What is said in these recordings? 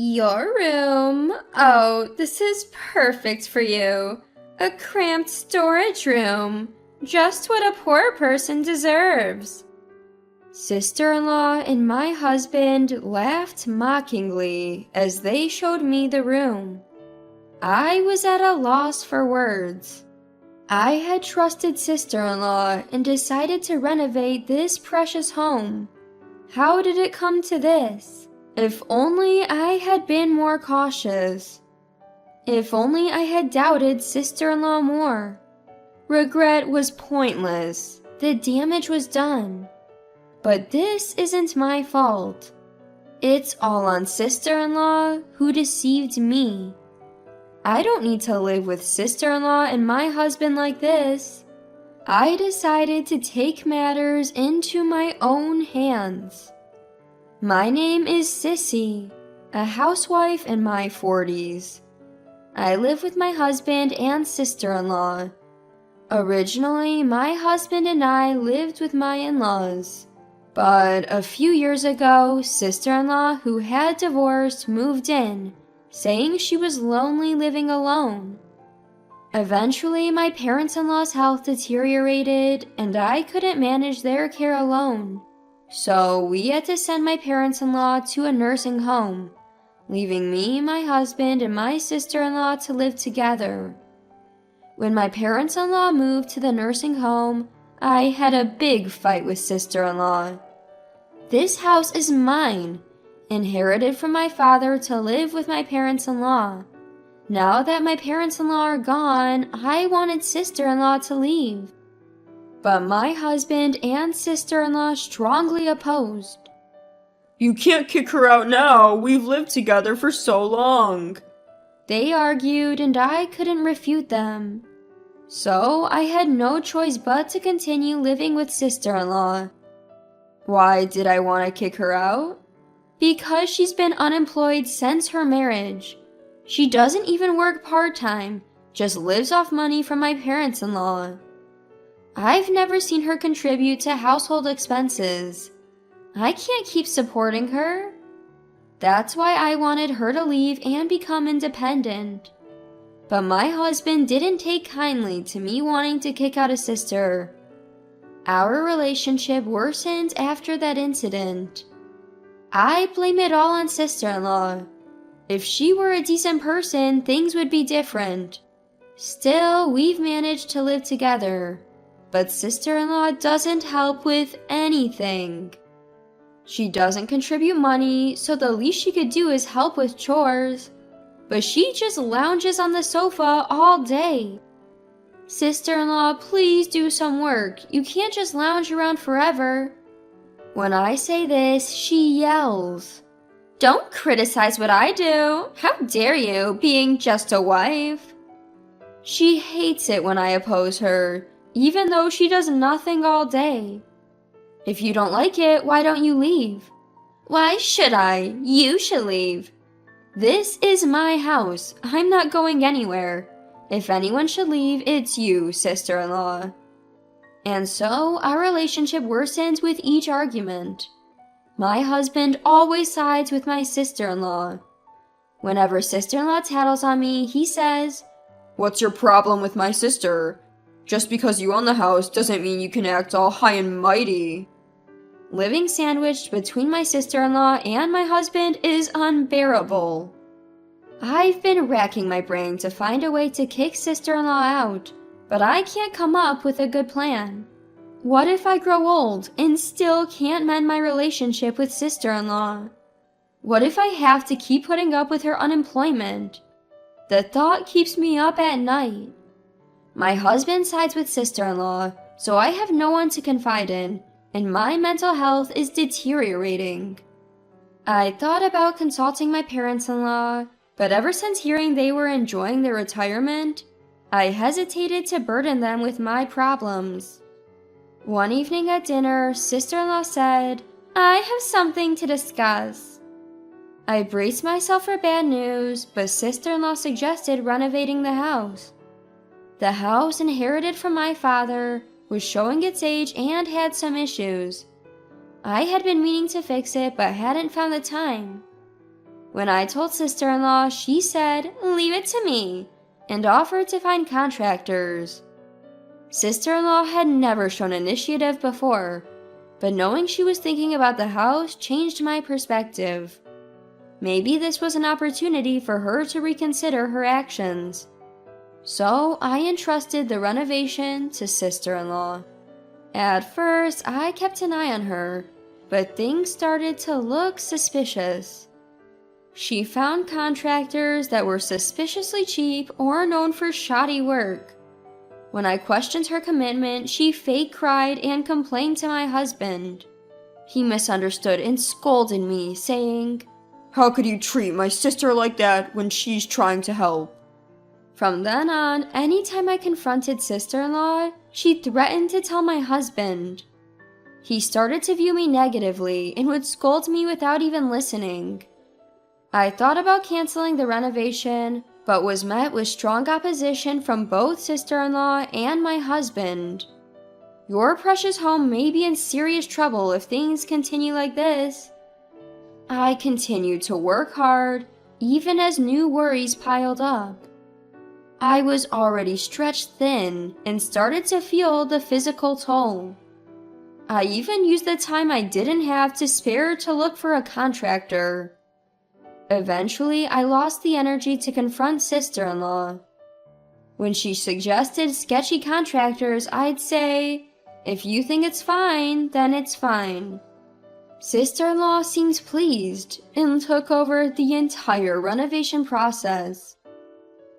Your room? Oh, this is perfect for you. A cramped storage room. Just what a poor person deserves. Sister-in-law and my husband laughed mockingly as they showed me the room. I was at a loss for words. I had trusted sister-in-law and decided to renovate this precious home. How did it come to this? If only I had been more cautious. If only I had doubted sister-in-law more. Regret was pointless. The damage was done. But this isn't my fault. It's all on sister-in-law who deceived me. I don't need to live with sister-in-law and my husband like this. I decided to take matters into my own hands. My name is Sissy, a housewife in my 40s. I live with my husband and sister-in-law. Originally, my husband and I lived with my in-laws. But a few years ago, sister-in-law who had divorced moved in, saying she was lonely living alone. Eventually, my parents-in-law's health deteriorated, and I couldn't manage their care alone. So we had to send my parents-in-law to a nursing home, leaving me, my husband, and my sister-in-law to live together. When my parents-in-law moved to the nursing home, I had a big fight with sister-in-law. This house is mine, inherited from my father to live with my parents-in-law. Now that my parents-in-law are gone, I wanted sister-in-law to leave. But my husband and sister-in-law strongly opposed. You can't kick her out now. We've lived together for so long. They argued and I couldn't refute them. So I had no choice but to continue living with sister-in-law. Why did I want to kick her out? Because she's been unemployed since her marriage. She doesn't even work part-time, just lives off money from my parents-in-law. I've never seen her contribute to household expenses. I can't keep supporting her. That's why I wanted her to leave and become independent. But my husband didn't take kindly to me wanting to kick out a sister. Our relationship worsened after that incident. I blame it all on sister-in-law. If she were a decent person, things would be different. Still, we've managed to live together. But sister-in-law doesn't help with anything. She doesn't contribute money, so the least she could do is help with chores. But she just lounges on the sofa all day. Sister-in-law, please do some work. You can't just lounge around forever. When I say this, she yells. Don't criticize what I do. How dare you, being just a wife? She hates it when I oppose her, even though she does nothing all day. If you don't like it, why don't you leave? Why should I? You should leave. This is my house. I'm not going anywhere. If anyone should leave, it's you, sister-in-law. And so, our relationship worsens with each argument. My husband always sides with my sister-in-law. Whenever sister-in-law tattles on me, he says, What's your problem with my sister? Just because you own the house doesn't mean you can act all high and mighty. Living sandwiched between my sister-in-law and my husband is unbearable. I've been racking my brain to find a way to kick sister-in-law out, but I can't come up with a good plan. What if I grow old and still can't mend my relationship with sister-in-law? What if I have to keep putting up with her unemployment? The thought keeps me up at night. My husband sides with sister-in-law, so I have no one to confide in, and my mental health is deteriorating. I thought about consulting my parents-in-law, but ever since hearing they were enjoying their retirement, I hesitated to burden them with my problems. One evening at dinner, sister-in-law said, I have something to discuss. I braced myself for bad news, but sister-in-law suggested renovating the house. The house, inherited from my father, was showing its age and had some issues. I had been meaning to fix it but hadn't found the time. When I told sister-in-law, she said, "Leave it to me," and offered to find contractors. Sister-in-law had never shown initiative before, but knowing she was thinking about the house changed my perspective. Maybe this was an opportunity for her to reconsider her actions. So I entrusted the renovation to sister-in-law. At first, I kept an eye on her, but things started to look suspicious. She found contractors that were suspiciously cheap or known for shoddy work. When I questioned her commitment, she fake cried and complained to my husband. He misunderstood and scolded me, saying, "How could you treat my sister like that when she's trying to help?" From then on, anytime I confronted sister-in-law, she threatened to tell my husband. He started to view me negatively and would scold me without even listening. I thought about canceling the renovation, but was met with strong opposition from both sister-in-law and my husband. Your precious home may be in serious trouble if things continue like this. I continued to work hard, even as new worries piled up. I was already stretched thin and started to feel the physical toll. I even used the time I didn't have to spare to look for a contractor. Eventually, I lost the energy to confront sister-in-law. When she suggested sketchy contractors, I'd say, "If you think it's fine, then it's fine." Sister-in-law seemed pleased and took over the entire renovation process.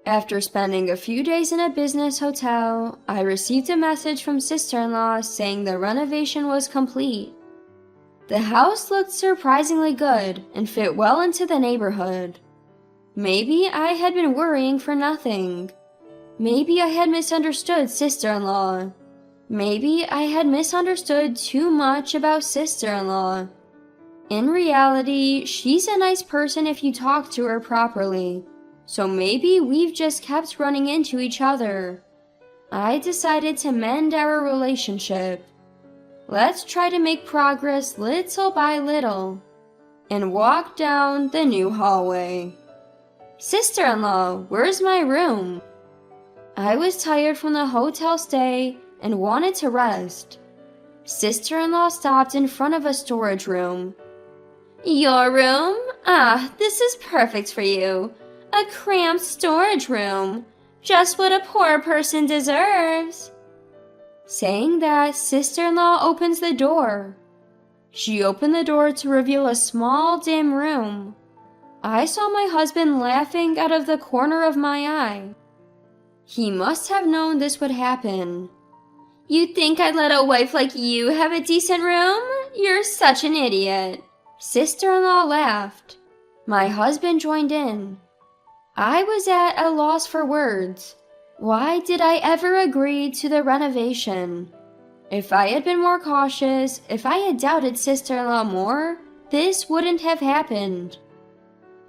After spending a few days in a business hotel, I received a message from sister-in-law saying the renovation was complete. The house looked surprisingly good and fit well into the neighborhood. Maybe I had been worrying for nothing. Maybe I had misunderstood sister-in-law. Maybe I had misunderstood too much about sister-in-law. In reality, she's a nice person if you talk to her properly. So maybe we've just kept running into each other. I decided to mend our relationship. Let's try to make progress little by little. And walk down the new hallway. Sister-in-law, where's my room? I was tired from the hotel stay and wanted to rest. Sister-in-law stopped in front of a storage room. "Your room? Ah, this is perfect for you. A cramped storage room. Just what a poor person deserves." Saying that, sister-in-law opens the door. She opened the door to reveal a small, dim room. I saw my husband laughing out of the corner of my eye. He must have known this would happen. "You think I'd let a wife like you have a decent room? You're such an idiot." Sister-in-law laughed. My husband joined in. I was at a loss for words. Why did I ever agree to the renovation? If I had been more cautious, if I had doubted sister-in-law more, this wouldn't have happened.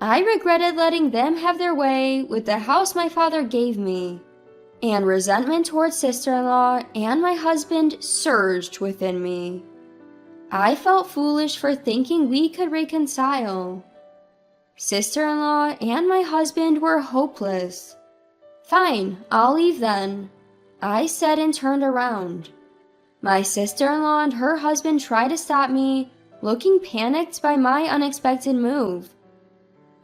I regretted letting them have their way with the house my father gave me, and resentment towards sister-in-law and my husband surged within me. I felt foolish for thinking we could reconcile. Sister-in-law and my husband were hopeless. "Fine, I'll leave then," I said and turned around. My sister-in-law and her husband tried to stop me, looking panicked by my unexpected move.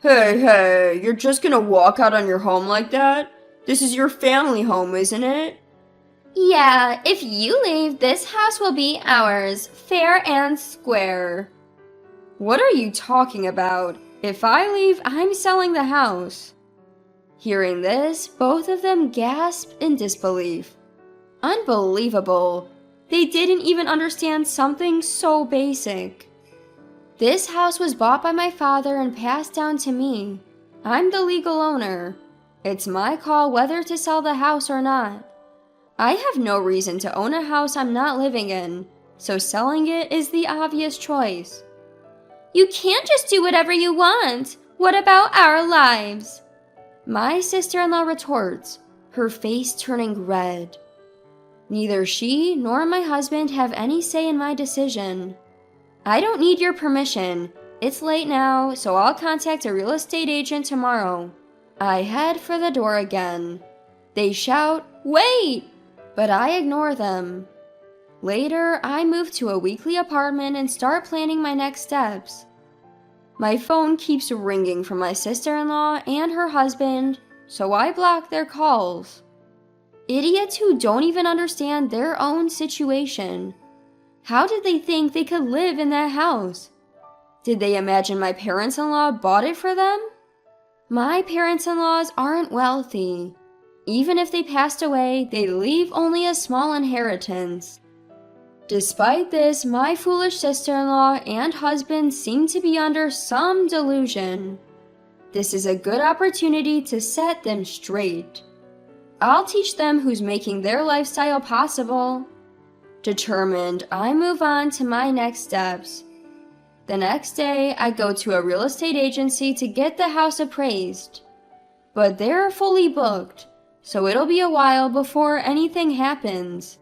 Hey, you're just gonna walk out on your home like that? This is your family home, isn't it?" "Yeah, if you leave, this house will be ours, fair and square." "What are you talking about? If I leave, I'm selling the house." Hearing this, both of them gasped in disbelief. Unbelievable. They didn't even understand something so basic. This house was bought by my father and passed down to me. I'm the legal owner. It's my call whether to sell the house or not. I have no reason to own a house I'm not living in, so selling it is the obvious choice. "You can't just do whatever you want. What about our lives?" My sister-in-law retorts, her face turning red. Neither she nor my husband have any say in my decision. I don't need your permission. It's late now, so I'll contact a real estate agent tomorrow. I head for the door again. They shout, "Wait!" but I ignore them. Later, I move to a weekly apartment and start planning my next steps. My phone keeps ringing from my sister-in-law and her husband, so I block their calls. Idiots who don't even understand their own situation. How did they think they could live in that house? Did they imagine my parents-in-law bought it for them? My parents-in-laws aren't wealthy. Even if they passed away, they'd leave only a small inheritance. Despite this, my foolish sister-in-law and husband seem to be under some delusion. This is a good opportunity to set them straight. I'll teach them who's making their lifestyle possible. Determined, I move on to my next steps. The next day, I go to a real estate agency to get the house appraised. But they're fully booked, so it'll be a while before anything happens.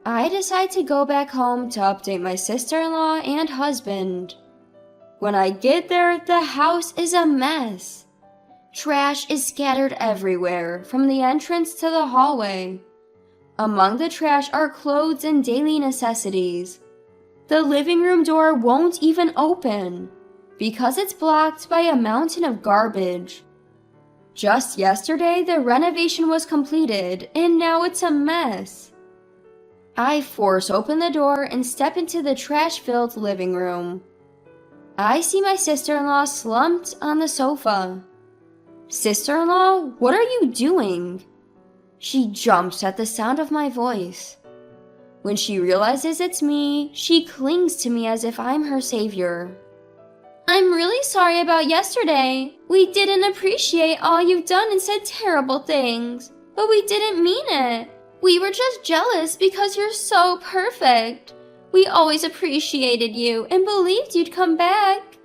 I decide to go back home to update my sister-in-law and husband. When I get there, the house is a mess. Trash is scattered everywhere, from the entrance to the hallway. Among the trash are clothes and daily necessities. The living room door won't even open, because it's blocked by a mountain of garbage. Just yesterday, the renovation was completed, and now it's a mess. I force open the door and step into the trash-filled living room. I see my sister-in-law slumped on the sofa. "Sister-in-law, what are you doing?" She jumps at the sound of my voice. When she realizes it's me, she clings to me as if I'm her savior. "I'm really sorry about yesterday. We didn't appreciate all you've done and said terrible things, but we didn't mean it. We were just jealous because you're so perfect. We always appreciated you and believed you'd come back.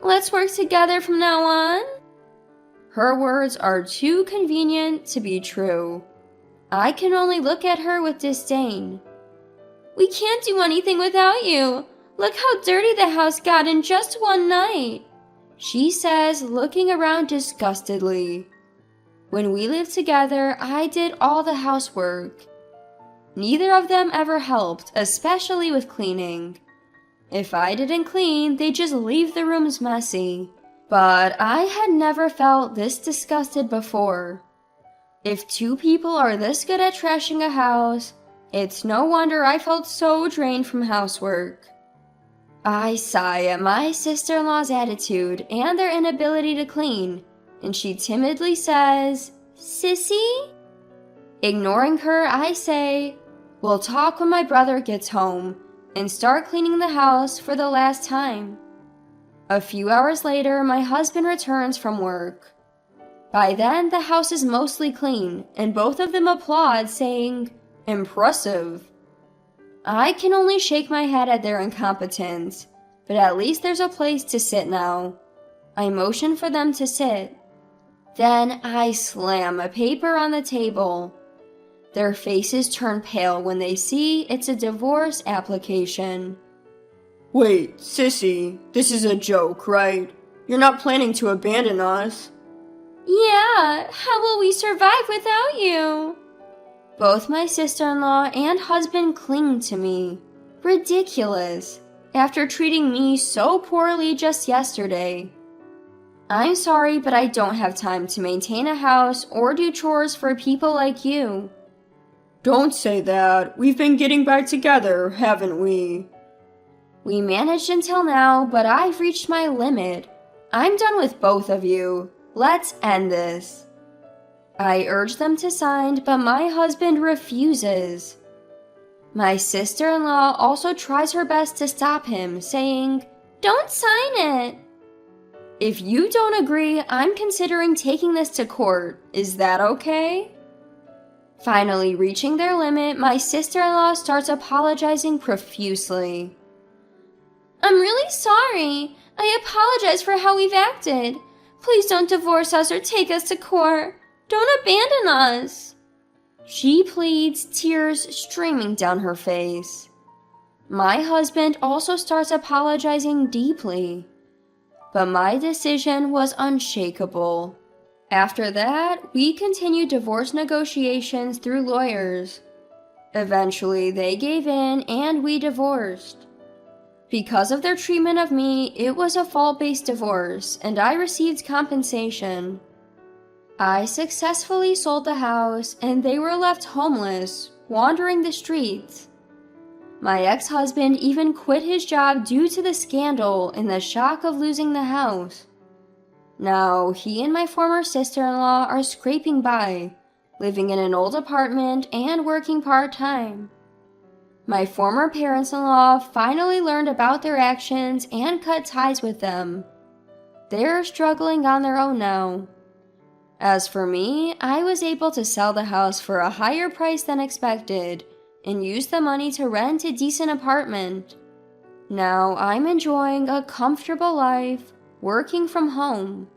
Let's work together from now on." Her words are too convenient to be true. I can only look at her with disdain. "We can't do anything without you. Look how dirty the house got in just one night," she says, looking around disgustedly. When we lived together, I did all the housework. Neither of them ever helped, especially with cleaning. If I didn't clean, they'd just leave the rooms messy. But I had never felt this disgusted before. If two people are this good at trashing a house, it's no wonder I felt so drained from housework. I sigh at my sister-in-law's attitude and their inability to clean, and she timidly says, "Sissy?" Ignoring her, I say, "We'll talk when my brother gets home," and start cleaning the house for the last time. A few hours later, my husband returns from work. By then, the house is mostly clean, and both of them applaud, saying, "Impressive." I can only shake my head at their incompetence, but at least there's a place to sit now. I motion for them to sit. Then I slam a paper on the table. Their faces turn pale when they see it's a divorce application. Wait, Sissy, this is a joke, right? You're not planning to abandon us? "Yeah, how will we survive without you?" Both my sister-in-law and husband cling to me. Ridiculous, after treating me so poorly just yesterday. I'm sorry, but I don't have time to maintain a house or do chores for people like you. Don't say that. We've been getting back together, haven't we? We managed until now, but I've reached my limit. I'm done with both of you. Let's end this. I urge them to sign, but my husband refuses. My sister-in-law also tries her best to stop him, saying, "Don't sign it." If you don't agree, I'm considering taking this to court. Is that okay? Finally reaching their limit, my sister-in-law starts apologizing profusely. "I'm really sorry. I apologize for how we've acted. Please don't divorce us or take us to court. Don't abandon us." She pleads, tears streaming down her face. My husband also starts apologizing deeply. but my decision was unshakable. After that, we continued divorce negotiations through lawyers. Eventually, they gave in and we divorced. Because of their treatment of me, it was a fault-based divorce, and I received compensation. I successfully sold the house, and they were left homeless, wandering the streets. My ex-husband even quit his job due to the scandal and the shock of losing the house. Now, he and my former sister-in-law are scraping by, living in an old apartment and working part-time. My former parents-in-law finally learned about their actions and cut ties with them. They're struggling on their own now. As for me, I was able to sell the house for a higher price than expected and use the money to rent a decent apartment. Now I'm enjoying a comfortable life, working from home.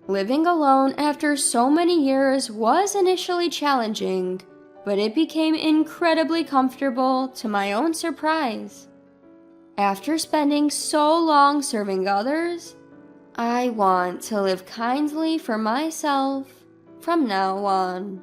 Living alone after so many years was initially challenging, but it became incredibly comfortable to my own surprise. After spending so long serving others, I want to live kindly for myself from now on.